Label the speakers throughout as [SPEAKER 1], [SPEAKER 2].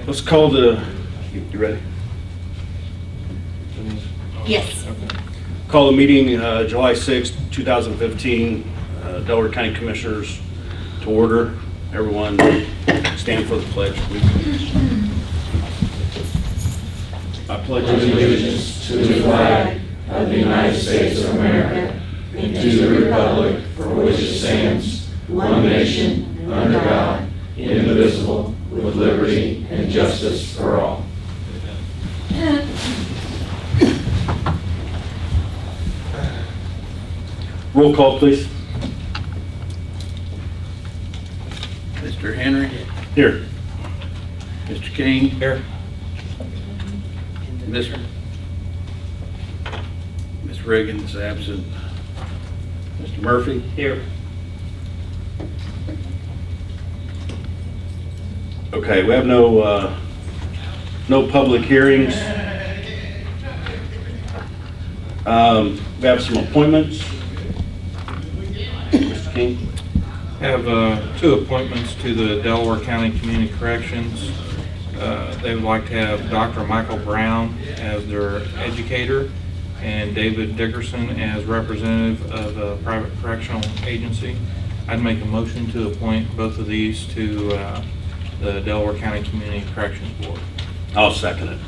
[SPEAKER 1] Let's call the, you ready?
[SPEAKER 2] Yes.
[SPEAKER 1] Okay. Call the meeting July 6th, 2015, Delaware County Commissioners to order. Everyone stand for the pledge, please. I pledge
[SPEAKER 3] allegiance to the flag of the United States of America and to the republic for which it stands, one nation, under God, indivisible, with liberty and justice for all.
[SPEAKER 1] Roll call, please.
[SPEAKER 4] Mr. Henry,
[SPEAKER 1] Here.
[SPEAKER 4] Mr. King,
[SPEAKER 1] Here.
[SPEAKER 4] Miss Reagan is absent. Mr. Murphy?
[SPEAKER 1] Here. Okay, we have no public hearings. We have some appointments. Mr. King?
[SPEAKER 5] Have two appointments to the Delaware County Community Corrections. They would like to have Dr. Michael Brown as their educator and David Dickerson as representative of a private correctional agency. I'd make a motion to appoint both of these to the Delaware County Community Corrections Board.
[SPEAKER 1] I'll second it.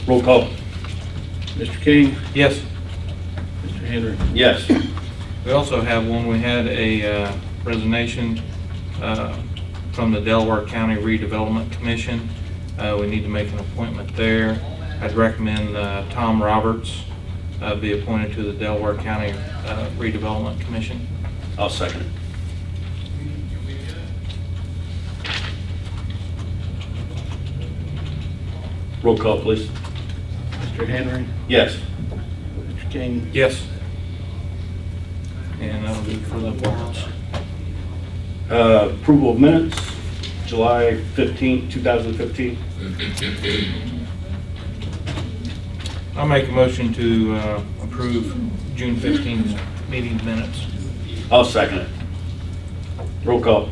[SPEAKER 1] Roll call.
[SPEAKER 4] Mr. King,
[SPEAKER 5] Yes.
[SPEAKER 4] Mr. Henry,
[SPEAKER 1] Yes.
[SPEAKER 5] We also have one, we had a resignation from the Delaware County Redevelopment Commission. We need to make an appointment there. I'd recommend Tom Roberts be appointed to the Delaware County Redevelopment Commission.
[SPEAKER 1] I'll second it. Roll call, please.
[SPEAKER 4] Mr. Henry,
[SPEAKER 1] Yes.
[SPEAKER 4] Mr. King,
[SPEAKER 5] Yes. And that'll be for the appointments.
[SPEAKER 1] Approval of minutes, July 15th, 2015.
[SPEAKER 5] I'll make a motion to approve June 15th meeting minutes.
[SPEAKER 1] I'll second it. Roll call.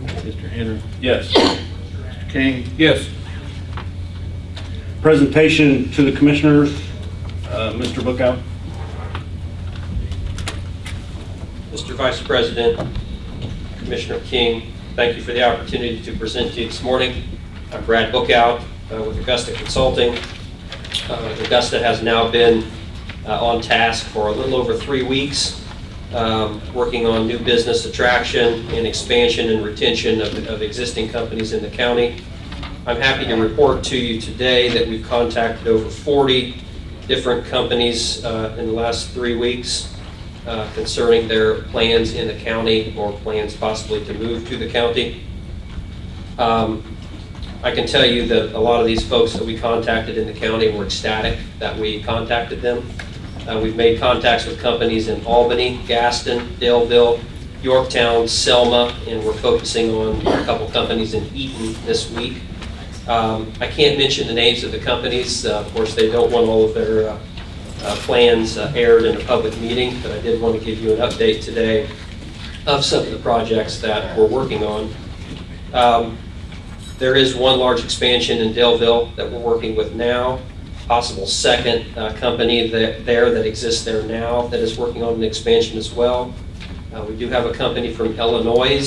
[SPEAKER 4] Mr. Henry,
[SPEAKER 1] Yes.
[SPEAKER 4] Mr. King,
[SPEAKER 5] Yes.
[SPEAKER 1] Presentation to the commissioners, Mr. Bookout.
[SPEAKER 6] Mr. Vice President, Commissioner King, thank you for the opportunity to present to you this morning. I'm Brad Bookout with Augusta Consulting. Augusta has now been on task for a little over 3 weeks, working on new business attraction and expansion and retention of existing companies in the county. I'm happy to report to you today that we've contacted over 40 different companies in the last 3 weeks concerning their plans in the county or plans possibly to move to the county. I can tell you that a lot of these folks that we contacted in the county were ecstatic that we contacted them. We've made contacts with companies in Albany, Gaston, Daleville, Yorktown, Selma, and we're focusing on a couple companies in Eaton this week. I can't mention the names of the companies. Of course, they don't want all of their plans aired in a public meeting, but I did want to give you an update today of some of the projects that we're working on. There is one large expansion in Daleville that we're working with now, possible second company that exists there now that is working on an expansion as well. We do have a company from Illinois,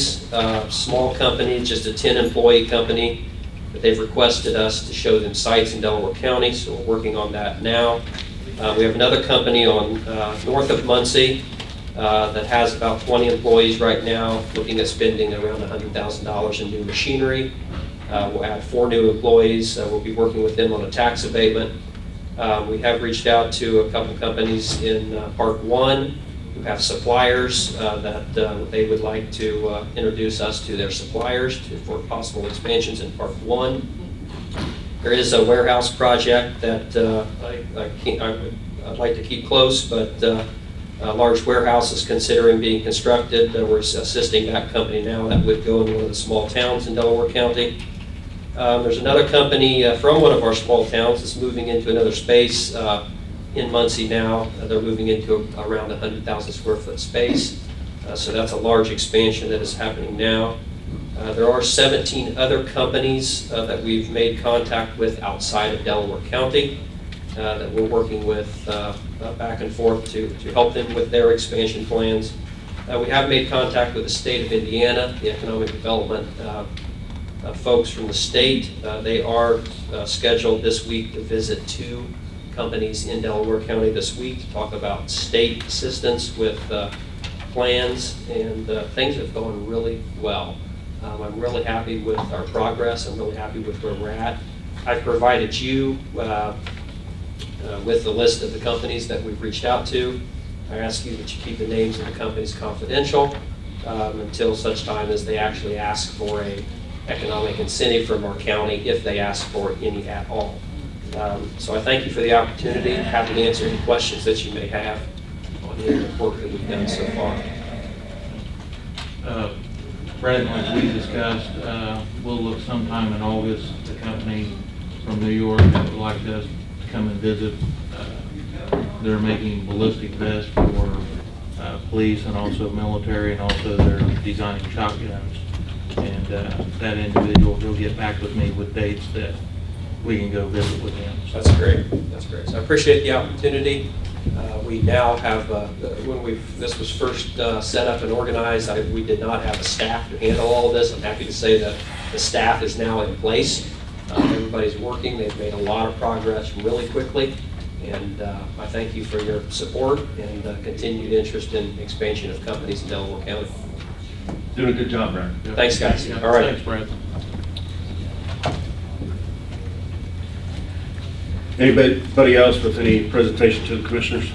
[SPEAKER 6] small company, just a 10-employee company, but they've requested us to show them sites in Delaware County, so we're working on that now. We have another company on north of Muncie that has about 20 employees right now, looking at spending around $100,000 in new machinery. We'll add 4 new employees. We'll be working with them on a tax abatement. We have reached out to a couple companies in Park 1 who have suppliers that they would like to introduce us to their suppliers for possible expansions in Park 1. There is a warehouse project that I'd like to keep close, but a large warehouse is considering being constructed. We're assisting that company now. That would go in one of the small towns in Delaware County. There's another company from one of our small towns that's moving into another space in Muncie now. They're moving into around 100,000 square foot space. So that's a large expansion that is happening now. There are 17 other companies that we've made contact with outside of Delaware County that we're working with back and forth to help them with their expansion plans. We have made contact with the state of Indiana, the economic development folks from the state. They are scheduled this week to visit 2 companies in Delaware County this week to talk about state assistance with plans, and things have gone really well. I'm really happy with our progress. I'm really happy with where we're at. I've provided you with the list of the companies that we've reached out to. I ask you that you keep the names of the companies confidential until such time as they actually ask for a economic incentive from our county, if they ask for any at all. So I thank you for the opportunity. Happy to answer any questions that you may have on the work that we've done so far.
[SPEAKER 5] Brad, like we discussed, we'll look sometime in August, the company from New York that would like us to come and visit. They're making ballistic vests for police and also military, and also they're designing shotguns. And that individual, he'll get back with me with dates that we can go visit with him. So.
[SPEAKER 6] That's great. That's great. So I appreciate the opportunity. We now have, when this was first set up and organized, we did not have a staff to handle all of this. I'm happy to say that the staff is now in place. Everybody's working. They've made a lot of progress really quickly. And I thank you for your support and continued interest in expansion of companies in Delaware County.
[SPEAKER 3] Doing a good job, Brad.
[SPEAKER 5] Yeah.
[SPEAKER 6] Thanks, guys.
[SPEAKER 5] Yeah.
[SPEAKER 6] All right.
[SPEAKER 5] Thanks, Brad.
[SPEAKER 1] Anybody else with any presentation to the commissioners?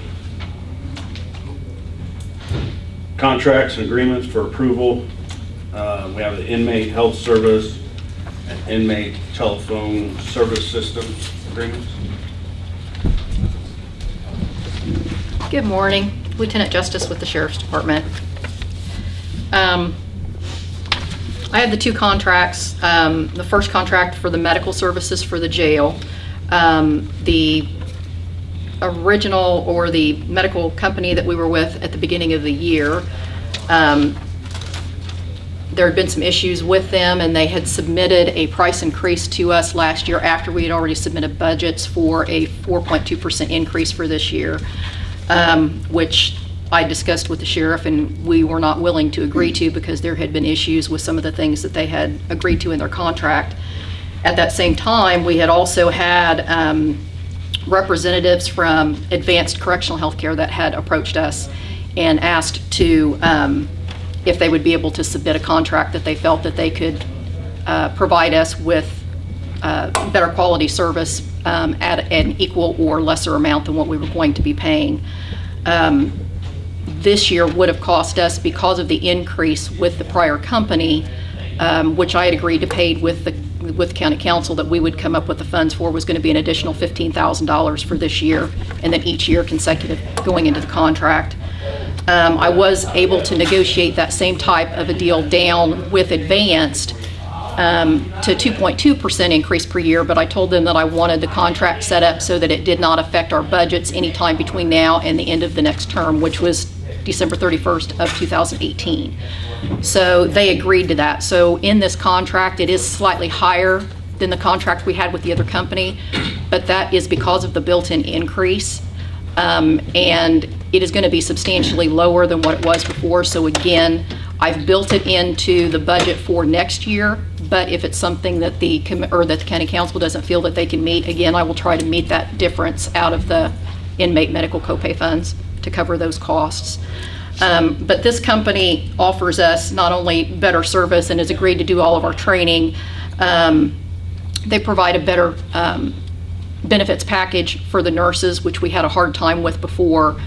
[SPEAKER 1] Contracts and agreements for approval. We have the inmate health service and inmate telephone service system agreements.
[SPEAKER 2] Good morning, Lieutenant Justice with the Sheriff's Department. I have the 2 contracts. The first contract for the medical services for the jail. The original, or the medical company that we were with at the beginning of the year, there had been some issues with them, and they had submitted a price increase to us last year after we had already submitted budgets for a 4.2% increase for this year, which I discussed with the sheriff, and we were not willing to agree to because there had been issues with some of the things that they had agreed to in their contract. At that same time, we had also had representatives from Advanced Correctional Healthcare that had approached us and asked to if they would be able to submit a contract that they felt that they could provide us with better quality service at an equal or lesser amount than what we were going to be paying. This year would have cost us, because of the increase with the prior company, which I had agreed to pay with county council, that we would come up with the funds for, was going to be an additional $15,000 for this year, and then each year consecutive going into the contract. I was able to negotiate that same type of a deal down with Advanced to 2.2% increase per year, but I told them that I wanted the contract set up so that it did not affect our budgets anytime between now and the end of the next term, which was December 31st of 2018. So they agreed to that. So in this contract, it is slightly higher than the contract we had with the other company, but that is because of the built-in increase. And it is going to be substantially lower than what it was before. So again, I've built it into the budget for next year, but if it's something that the county council doesn't feel that they can meet, again, I will try to meet that difference out of the inmate medical copay funds to cover those costs. But this company offers us not only better service and has agreed to do all of our training, they provide a better benefits package for the nurses, which we had a hard time with before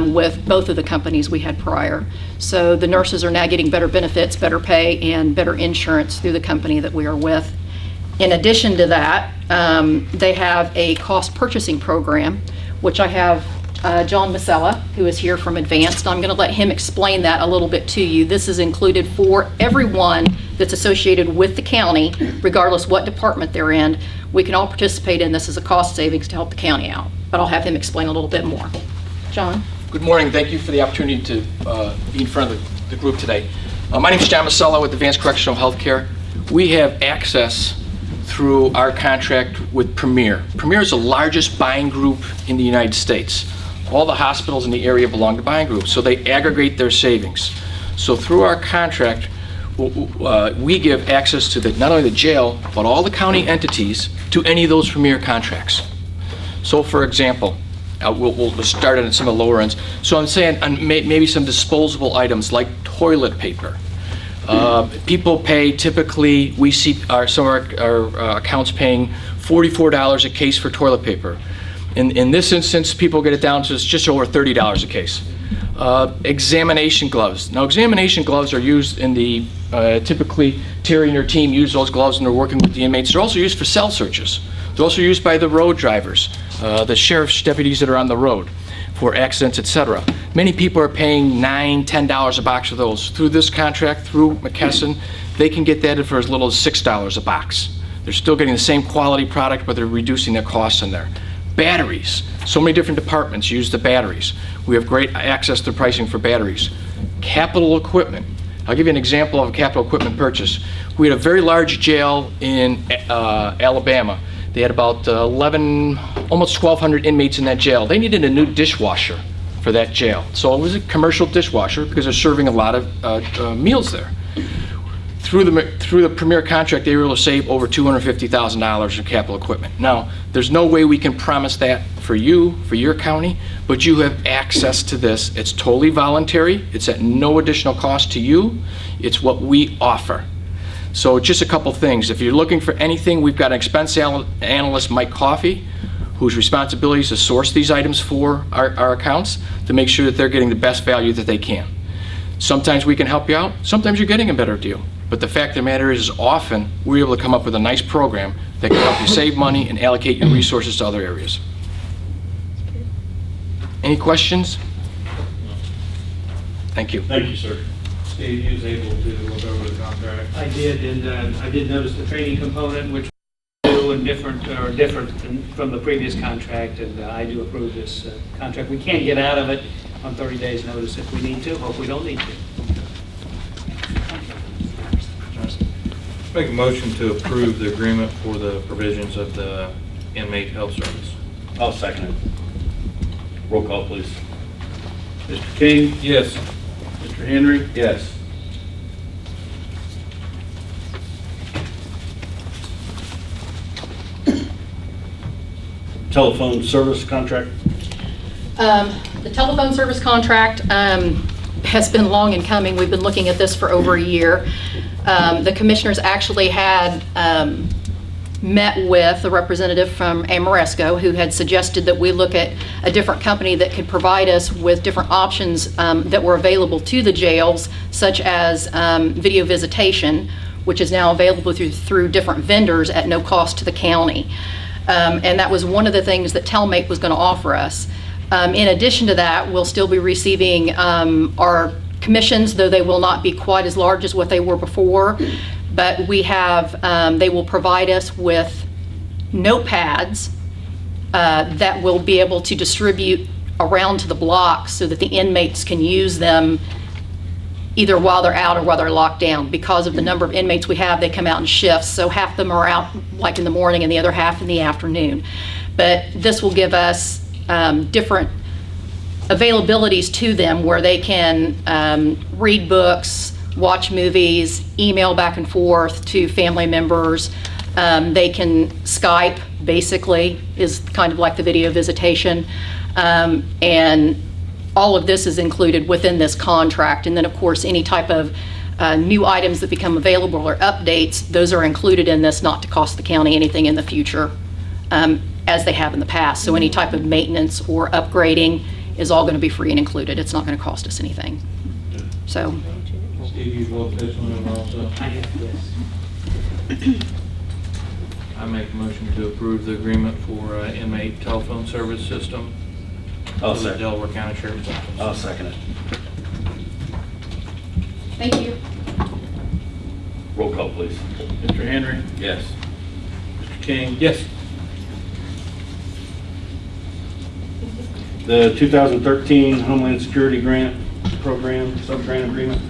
[SPEAKER 2] with both of the companies we had prior. So the nurses are now getting better benefits, better pay, and better insurance through the company that we are with. In addition to that, they have a cost purchasing program, which I have John Masella, who is here from Advanced. I'm going to let him explain that a little bit to you. This is included for everyone that's associated with the county, regardless what department they're in. We can all participate in this as a cost savings to help the county out, but I'll have him explain a little bit more. John?
[SPEAKER 7] Good morning. Thank you for the opportunity to be in front of the the group today. My name is John Masello with Advanced Correctional Healthcare. We have access through our contract with Premier. Premier is the largest buying group in the United States. All the hospitals in the area belong to buying groups, so they aggregate their savings. So through our contract, we give access to not only the jail, but all the county entities to any of those Premier contracts. So for example, we'll start at some of the lower ends. So I'm saying maybe some disposable items like toilet paper. People pay, typically, we see some of our accounts paying $44 a case for toilet paper. In this instance, people get it down to just over $30 a case. Examination gloves. Now, examination gloves are used in the, typically, Terry and her team use those gloves when they're working with the inmates. They're also used for cell searches. They're also used by the road drivers, the sheriff's deputies that are on the road for accidents, etc. Many people are paying $9, $10 a box for those. Through this contract, through McKesson, they can get that for as little as $6 a box. They're still getting the same quality product, but they're reducing their costs in there. Batteries. So many different departments use the batteries. We have great access to pricing for batteries. Capital equipment. I'll give you an example of a capital equipment purchase. We had a very large jail in Alabama. They had about 11, almost 1,200 inmates in that jail. They needed a new dishwasher for that jail. So it was a commercial dishwasher because they're serving a lot of meals there. Through the Premier contract, they were able to save over $250,000 in capital equipment. Now, there's no way we can promise that for you, for your county, but you have access to this. It's totally voluntary. It's at no additional cost to you. It's what we offer. So just a couple things. If you're looking for anything, we've got an expense analyst, Mike Coffey, whose responsibility is to source these items for our accounts to make sure that they're getting the best value that they can. Sometimes we can help you out. Sometimes you're getting a better deal. But the fact of the matter is often we're able to come up with a nice program that can help you save money and allocate your resources to other areas. Any questions? Thank you.
[SPEAKER 1] Thank you, sir.
[SPEAKER 5] Steve, you was able to look over the contract.
[SPEAKER 8] I did, and I did notice the training component, which was new and different from the previous contract, and I do approve this contract. We can get out of it on 30 days' notice if we need to, or if we don't need to.
[SPEAKER 5] Make a motion to approve the agreement for the provisions of the inmate health service.
[SPEAKER 1] I'll second it. Roll call, please.
[SPEAKER 4] Mr. King,
[SPEAKER 5] Yes.
[SPEAKER 4] Mr. Henry,
[SPEAKER 1] Yes. Telephone service contract?
[SPEAKER 2] The telephone service contract has been long in coming. We've been looking at this for over a year. The commissioners actually had met with a representative from Amoresco who had suggested that we look at a different company that could provide us with different options that were available to the jails, such as video visitation, which is now available through different vendors at no cost to the county. And that was one of the things that Telmate was going to offer us. In addition to that, we'll still be receiving our commissions, though they will not be quite as large as what they were before. But we have, they will provide us with notepads that will be able to distribute around to the blocks so that the inmates can use them either while they're out or while they're locked down. Because of the number of inmates we have, they come out in shifts, so half of them are out like in the morning and the other half in the afternoon. But this will give us different availabilities to them where they can read books, watch movies, email back and forth to family members. They can Skype, basically, is kind of like the video visitation. And all of this is included within this contract. And then, of course, any type of new items that become available or updates, those are included in this, not to cost the county anything in the future, as they have in the past. So any type of maintenance or upgrading is all going to be free and included. It's not going to cost us anything. So.
[SPEAKER 5] Steve, you vote this one also?
[SPEAKER 8] I have, yes.
[SPEAKER 5] I make a motion to approve the agreement for inmate telephone service system.
[SPEAKER 1] I'll
[SPEAKER 5] for the
[SPEAKER 1] second.
[SPEAKER 5] Delaware County Sheriff's Office.
[SPEAKER 1] I'll second it.
[SPEAKER 2] Thank you.
[SPEAKER 1] Roll call, please.
[SPEAKER 4] Mr. Henry,
[SPEAKER 1] Yes.
[SPEAKER 4] Mr. King,
[SPEAKER 5] Yes.
[SPEAKER 1] The 2013 Homeland Security Grant Program, sub-grant agreement.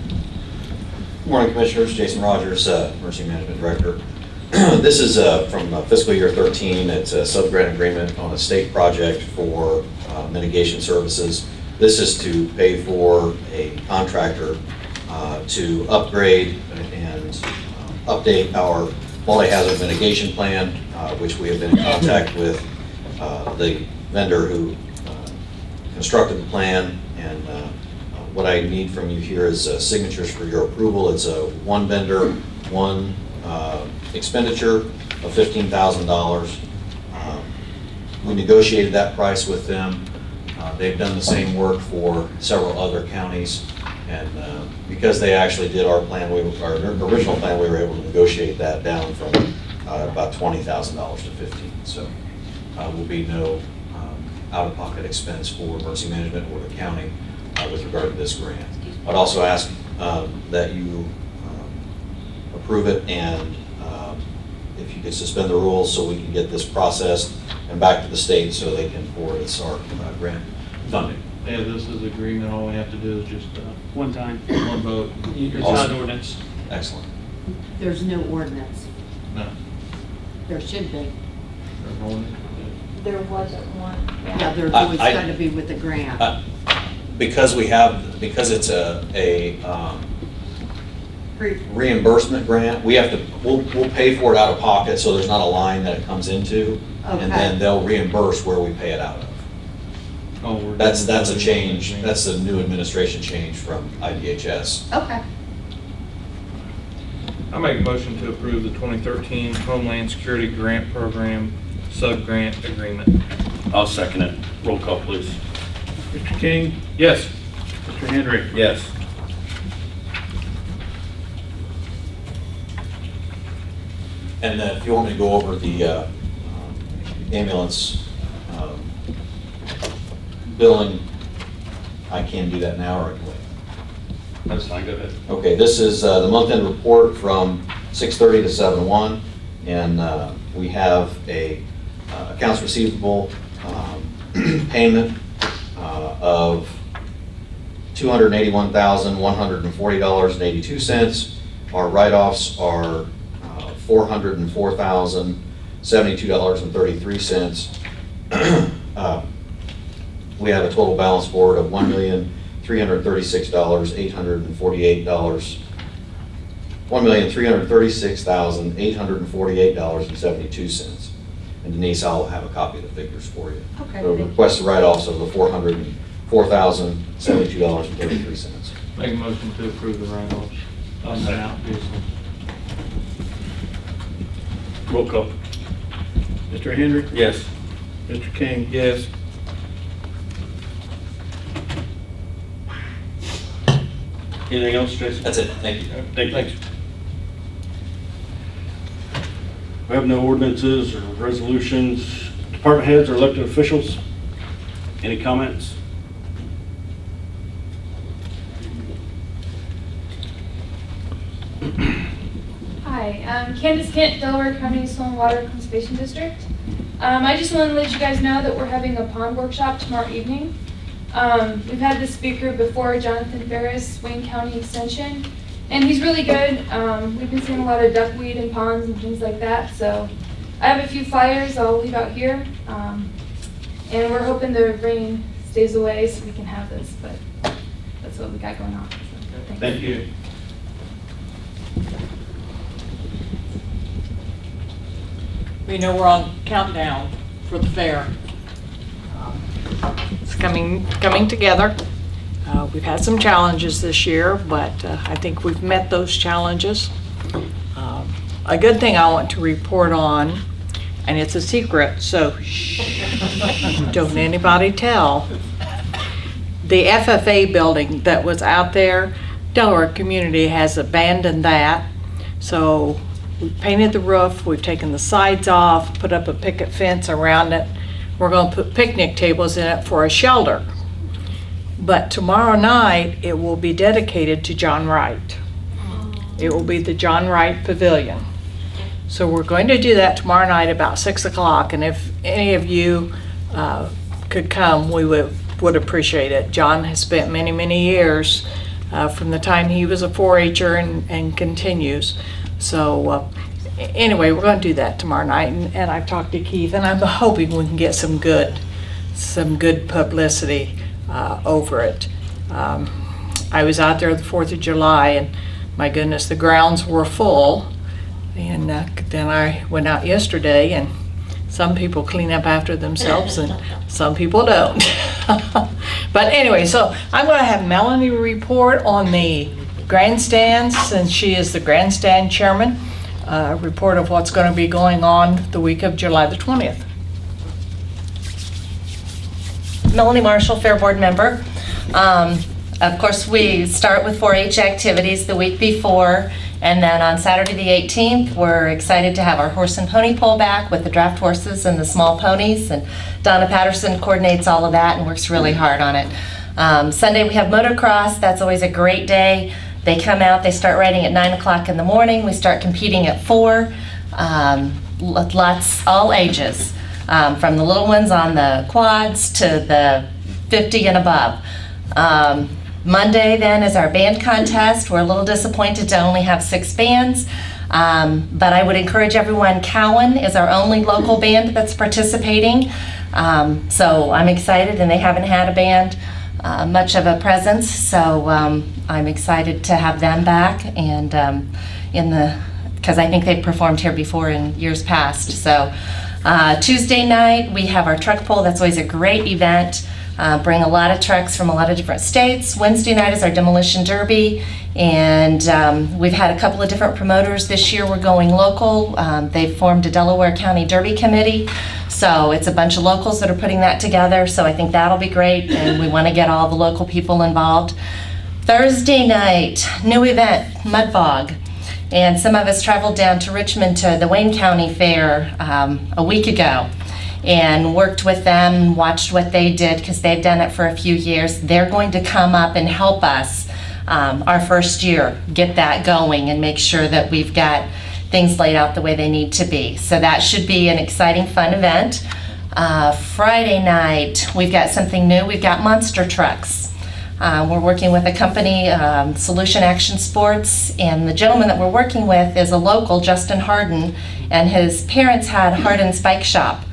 [SPEAKER 9] Good morning, Commissioners. Jason Rogers, Emergency Management Director. This is from fiscal year 13. It's a sub-grant agreement on a state project for mitigation services. This is to pay for a contractor to upgrade and update our multi-hazard mitigation plan, which we have been in contact with the vendor who constructed the plan. And what I need from you here is signatures for your approval. It's a one vendor, one expenditure of $15,000. We negotiated that price with them. They've done the same work for several other counties, and because they actually did our plan, our original plan, we were able to negotiate that down from about $20,000 to $15,000. So will be no out-of-pocket expense for emergency management or the county with regard to this grant. I'd also ask that you approve it, and if you could suspend the rules so we can get this processed and back to the state so they can forward us our grant funding.
[SPEAKER 5] Yeah, this is agreement, all we have to do is just
[SPEAKER 8] One time.
[SPEAKER 5] one vote.
[SPEAKER 8] It's not
[SPEAKER 9] Awesome.
[SPEAKER 8] an ordinance.
[SPEAKER 9] Excellent.
[SPEAKER 10] There's no ordinance.
[SPEAKER 5] No.
[SPEAKER 10] There should be.
[SPEAKER 5] There's one.
[SPEAKER 11] There wasn't one.
[SPEAKER 10] Yeah, there's
[SPEAKER 9] I-
[SPEAKER 10] always
[SPEAKER 9] I-
[SPEAKER 10] got to be with the grant.
[SPEAKER 9] Because it's a reimbursement grant, we'll pay for it out of pocket, so there's not a line that it comes into, and
[SPEAKER 10] Okay.
[SPEAKER 9] then they'll reimburse where we pay it out of.
[SPEAKER 5] Oh, we're
[SPEAKER 9] That's
[SPEAKER 5] doing
[SPEAKER 9] a
[SPEAKER 5] the
[SPEAKER 9] change,
[SPEAKER 5] agreement.
[SPEAKER 9] that's a new administration change from IDHS.
[SPEAKER 10] Okay.
[SPEAKER 5] I make a motion to approve the 2013 Homeland Security Grant Program sub-grant agreement.
[SPEAKER 1] I'll second it. Roll call, please.
[SPEAKER 4] Mr. King,
[SPEAKER 5] Yes.
[SPEAKER 4] Mr. Henry.
[SPEAKER 1] Yes.
[SPEAKER 9] And if you want me to go over the ambulance billing, I can do that now, or I can wait.
[SPEAKER 1] That's fine, go ahead.
[SPEAKER 9] Okay, this is the month-end report from 6:30 to 7/1, and we have a accounts receivable payment of $281,140.82. Our write-offs are $404,072.33. We have a total balance forward of $1,336,848. $1,336,848.72. And Denise, I'll have a copy of the figures for you.
[SPEAKER 10] Okay,
[SPEAKER 9] The
[SPEAKER 10] thank you.
[SPEAKER 9] requested write-offs of the $404,072.33.
[SPEAKER 5] Make a motion to approve the write-offs on the out vehicles.
[SPEAKER 1] Roll call.
[SPEAKER 4] Mr. Henry.
[SPEAKER 1] Yes.
[SPEAKER 4] Mr. King.
[SPEAKER 5] Yes.
[SPEAKER 1] Anything else, Jason?
[SPEAKER 9] That's it, thank you.
[SPEAKER 1] Thank you. We have no ordinances or resolutions. Department heads or elected officials? Any comments?
[SPEAKER 11] Hi, Candace Kent, Delaware County Soil and Water Conservation District. I just wanted to let you guys know that we're having a pond workshop tomorrow evening. We've had the speaker before, Jonathan Ferris, Wayne County Extension, and he's really good. We've been seeing a lot of duckweed in ponds and things like that, so I have a few flyers I'll leave out here, and we're hoping the rain stays away so we can have this, but that's what we got going on. So, thanks.
[SPEAKER 1] Thank you.
[SPEAKER 12] We know we're on countdown for the fair. It's coming together. We've had some challenges this year, but I think we've met those challenges. A good thing I want to report on, and it's a secret, so shh, don't anybody tell. The FFA building that was out there, Delaware community has abandoned that. So we painted the roof, we've taken the sides off, put up a picket fence around it. We're going to put picnic tables in it for a shelter. But tomorrow night, it will be dedicated to John Wright. It will be the John Wright Pavilion. So we're going to do that tomorrow night about 6 o'clock, and if any of you could come, we would appreciate it. John has spent many, many years from the time he was a 4-H'er and continues. So anyway, we're going to do that tomorrow night, and I've talked to Keith, and I'm hoping we can get some good publicity over it. I was out there the 4th of July, and my goodness, the grounds were full. And then I went out yesterday, and some people clean up after themselves and some people don't. But anyway, so I'm going to have Melanie report on the grandstands, since she is the grandstand chairman, report of what's going to be going on the week of July the 20th.
[SPEAKER 13] Melanie Marshall, Fair Board member. Of course, we start with 4-H activities the week before, and then on Saturday the 18th, we're excited to have our horse and pony pull back with the draft horses and the small ponies, and Donna Patterson coordinates all of that and works really hard on it. Sunday we have motocross. That's always a great day. They come out, they start riding at 9 o'clock in the morning. We start competing at 4. Lots, all ages, from the little ones on the quads to the 50 and above. Monday then is our band contest. We're a little disappointed to only have 6 bands, but I would encourage everyone. Cowan is our only local band that's participating, so I'm excited, and they haven't had a band much of a presence, so I'm excited to have them back, and because I think they've performed here before in years past. So Tuesday night we have our truck pull. That's always a great event. Bring a lot of trucks from a lot of different states. Wednesday night is our demolition derby, and we've had a couple of different promoters this year. We're going local. They've formed a Delaware County Derby Committee, so it's a bunch of locals that are putting that together, so I think that'll be great, and we want to get all the local people involved. Thursday night, new event, Mud Bog, and some of us traveled down to Richmond to the Wayne County Fair a week ago, and worked with them, watched what they did, because they've done it for a few years. They're going to come up and help us our first year get that going and make sure that we've got things laid out the way they need to be. So that should be an exciting, fun event. Friday night, we've got something new. We've got monster trucks. We're working with a company, Solution Action Sports, and the gentleman that we're working with is a local, Justin Harden, and his parents had Harden's Bike Shop.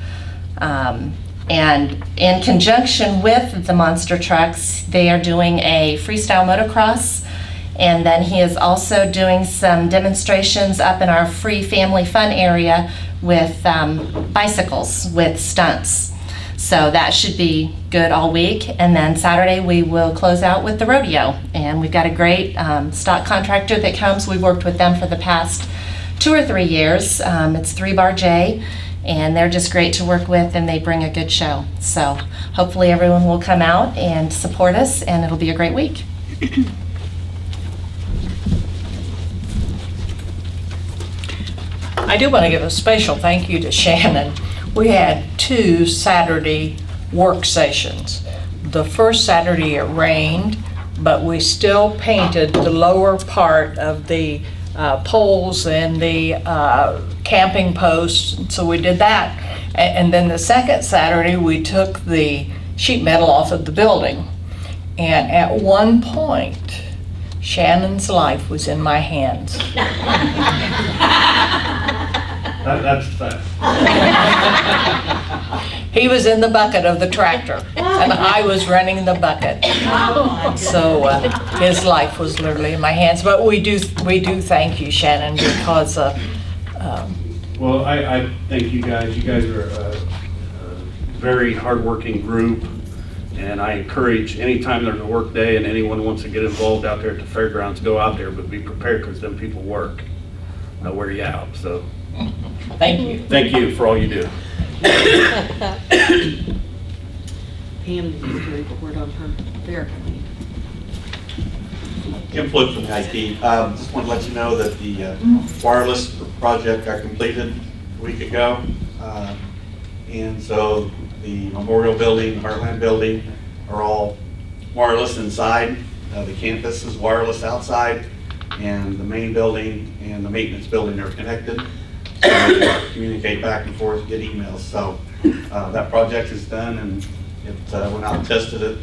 [SPEAKER 13] And in conjunction with the monster trucks, they are doing a freestyle motocross, and then he is also doing some demonstrations up in our free family fun area with bicycles with stunts. So that should be good all week. And then Saturday we will close out with the rodeo, and we've got a great stock contractor that comes. We've worked with them for the past 2 or 3 years. It's 3 Bar J. And they're just great to work with, and they bring a good show. So hopefully everyone will come out and support us, and it'll be a great week.
[SPEAKER 12] I do want to give a special thank you to Shannon. We had 2 Saturday work sessions. The first Saturday it rained, but we still painted the lower part of the poles and the camping posts, so we did that. And then the second Saturday we took the sheet metal off of the building, and at one point Shannon's life was in my hands.
[SPEAKER 1] That's fast.
[SPEAKER 12] He was in the bucket of the tractor, and I was running the bucket. So his life was literally in my hands. But we do thank you, Shannon, because
[SPEAKER 1] Well, I thank you guys. You guys are a very hardworking group, and I encourage anytime there's a work day and anyone wants to get involved out there at the fairgrounds, go out there, but be prepared, because them people work. They'll wear you out. So
[SPEAKER 12] thank you.
[SPEAKER 1] Thank you for all you do.
[SPEAKER 10] Pam needs to report on her fair.
[SPEAKER 14] Kim Flip from the IT. Just want to let you know that the wireless project got completed a week ago. And so the Memorial Building, Heartland Building are all wireless inside. The campus is wireless outside. And the main building and the maintenance building are connected. So we communicate back and forth, get emails. So that project is done, and it went out and tested it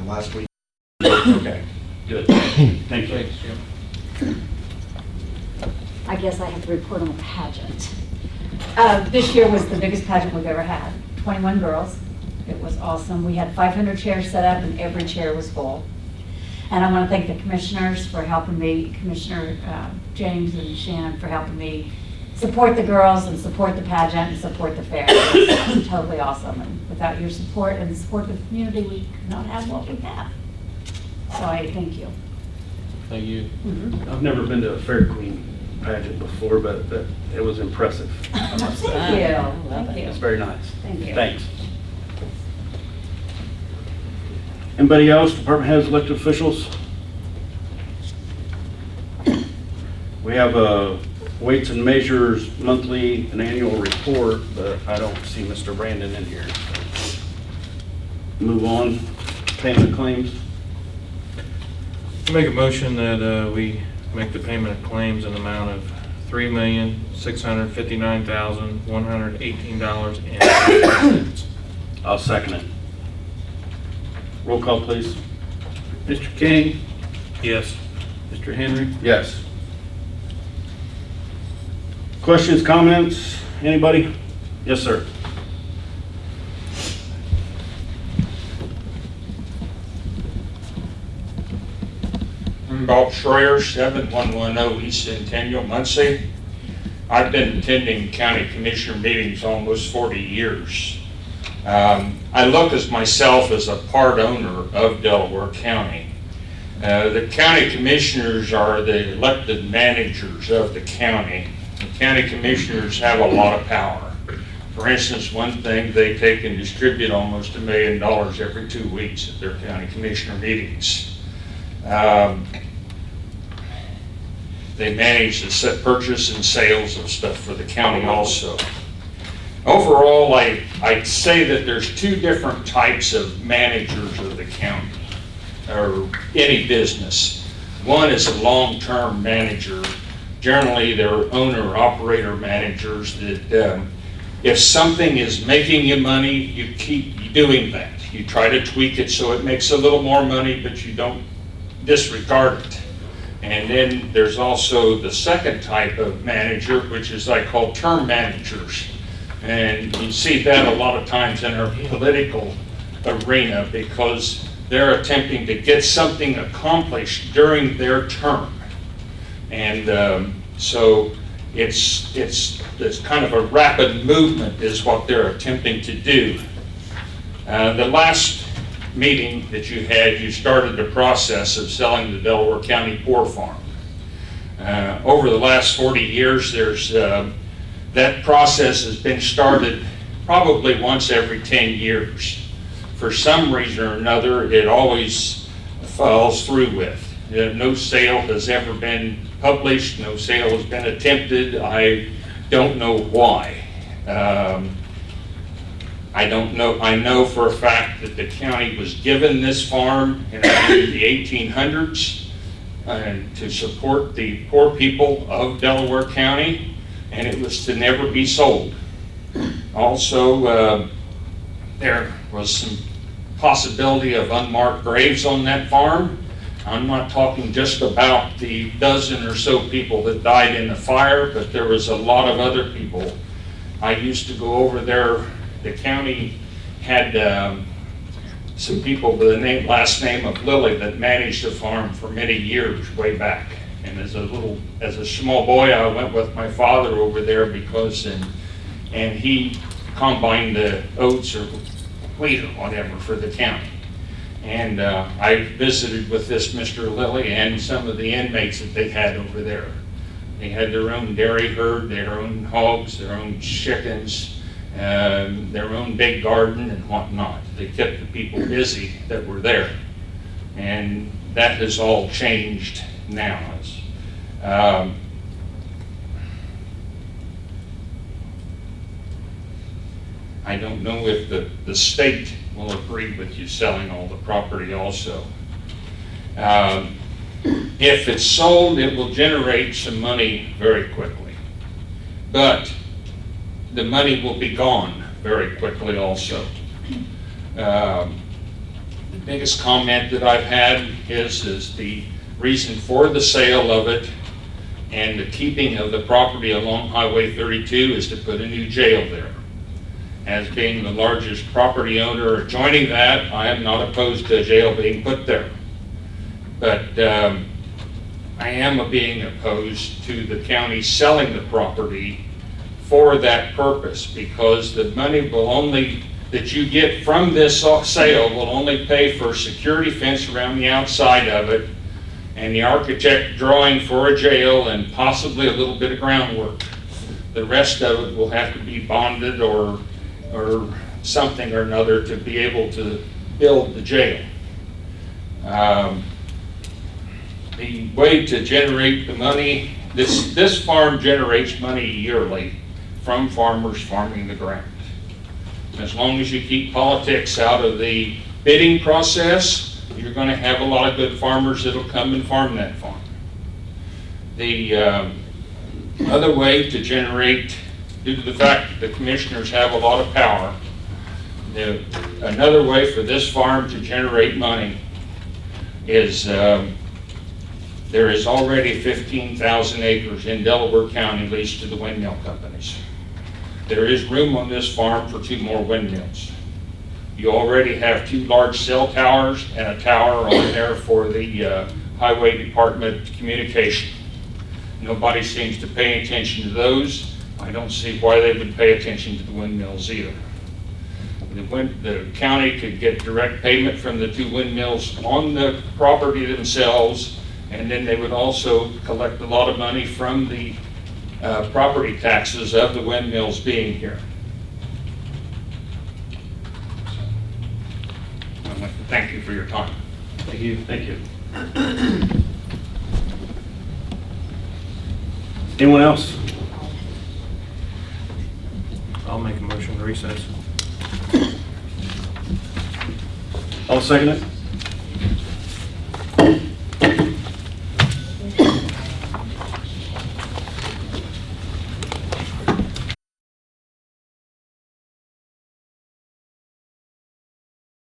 [SPEAKER 14] last week. Okay.
[SPEAKER 1] Good. Thank you.
[SPEAKER 5] Thanks, Jim.
[SPEAKER 15] I guess I have to report on the pageant. This year was the biggest pageant we've ever had. 21 girls. It was awesome. We had 500 chairs set up and every chair was full. And I want to thank the commissioners for helping me, Commissioner James and Shannon for helping me support the girls and support the pageant and support the fair. It was totally awesome. And without your support and the support of the community, we could not have what we have. So I thank you.
[SPEAKER 5] Thank you.
[SPEAKER 1] I've never been to a Fair Queen pageant before, but it was impressive. I must say.
[SPEAKER 15] Thank you. Thank you.
[SPEAKER 1] It's very nice.
[SPEAKER 15] Thank you.
[SPEAKER 1] Thanks. Anybody else, department heads, elected officials? We have a weights and measures monthly and annual report, but I don't see Mr. Brandon in here. Move on, payment of claims.
[SPEAKER 5] I make a motion that we make the payment of claims in the amount of $3,659,118.50.
[SPEAKER 1] I'll second it. Roll call, please.
[SPEAKER 4] Mr. King,
[SPEAKER 5] Yes.
[SPEAKER 4] Mr. Henry.
[SPEAKER 1] Yes. Questions, comments? Anybody? Yes, sir.
[SPEAKER 16] I'm Bob Schreier, 7110 East Centennial, Muncie. I've been attending county commissioner meetings almost 40 years. I look as myself as a part owner of Delaware County. The county commissioners are the elected managers of the county. The county commissioners have a lot of power. For instance, one thing, they take and distribute almost $1 million every 2 weeks at their county commissioner meetings. They manage the purchase and sales of stuff for the county also. Overall, I'd say that there's two different types of managers of the county, or any business. One is a long-term manager. Generally, they're owner-operator managers that if something is making you money, you keep doing that. You try to tweak it so it makes a little more money, but you don't disregard it. And then there's also the second type of manager, which is I call term managers. And you see that a lot of times in our political arena because they're attempting to get something accomplished during their term. And so it's kind of a rapid movement is what they're attempting to do. The last meeting that you had, you started the process of selling the Delaware County Poor Farm. Over the last 40 years, there's that process has been started probably once every 10 years. For some reason or another, it always falls through with. No sale has ever been published, no sale has been attempted. I don't know why. I don't know. I know for a fact that the county was given this farm in the 1800s to support the poor people of Delaware County, and it was to never be sold. Also, there was some possibility of unmarked graves on that farm. I'm not talking just about the dozen or so people that died in the fire, but there was a lot of other people. I used to go over there. The county had some people with the last name of Lilly that managed the farm for many years way back. And as a small boy, I went with my father over there because, and he combined the oats or wheat or whatever for the county. And I visited with this Mr. Lilly and some of the inmates that they had over there. They had their own dairy herd, their own hogs, their own chickens, their own big garden and whatnot. They kept the people busy that were there. And that has all changed now. I don't know if the state will agree with you selling all the property also. If it's sold, it will generate some money very quickly. But the money will be gone very quickly also. biggest comment that I've had is the reason for the sale of it and the keeping of the property along Highway 32 is to put a new jail there. As being the largest property owner adjoining that, I am not opposed to a jail being put there. But I am being opposed to the county selling the property for that purpose, because the money that you get from this sale will only pay for a security fence around the outside of it and the architect drawing for a jail and possibly a little bit of groundwork. The rest of it will have to be bonded or something or another to be able to build the jail. The way to generate the money, this farm generates money yearly from farmers farming the ground. As long as you keep politics out of the bidding process, you're going to have a lot of good farmers that'll come and farm that farm. The other way to generate, due to the fact that the commissioners have a lot of power, another way for this farm to generate money is there is already 15,000 acres in Delaware County leased to the windmill companies. There is room on this farm for 2 more windmills. You already have 2 large cell towers and a tower on there for the Highway Department communication. Nobody seems to pay attention to those. I don't see why they would pay attention to the windmills either. The county could get direct payment from the 2 windmills on the property themselves, and then they would also collect a lot of money from the property taxes of the windmills being here. I'd like to thank you for your time.
[SPEAKER 1] Thank you. Thank you. Anyone else?
[SPEAKER 5] I'll make a motion to recess.
[SPEAKER 1] I'll second it.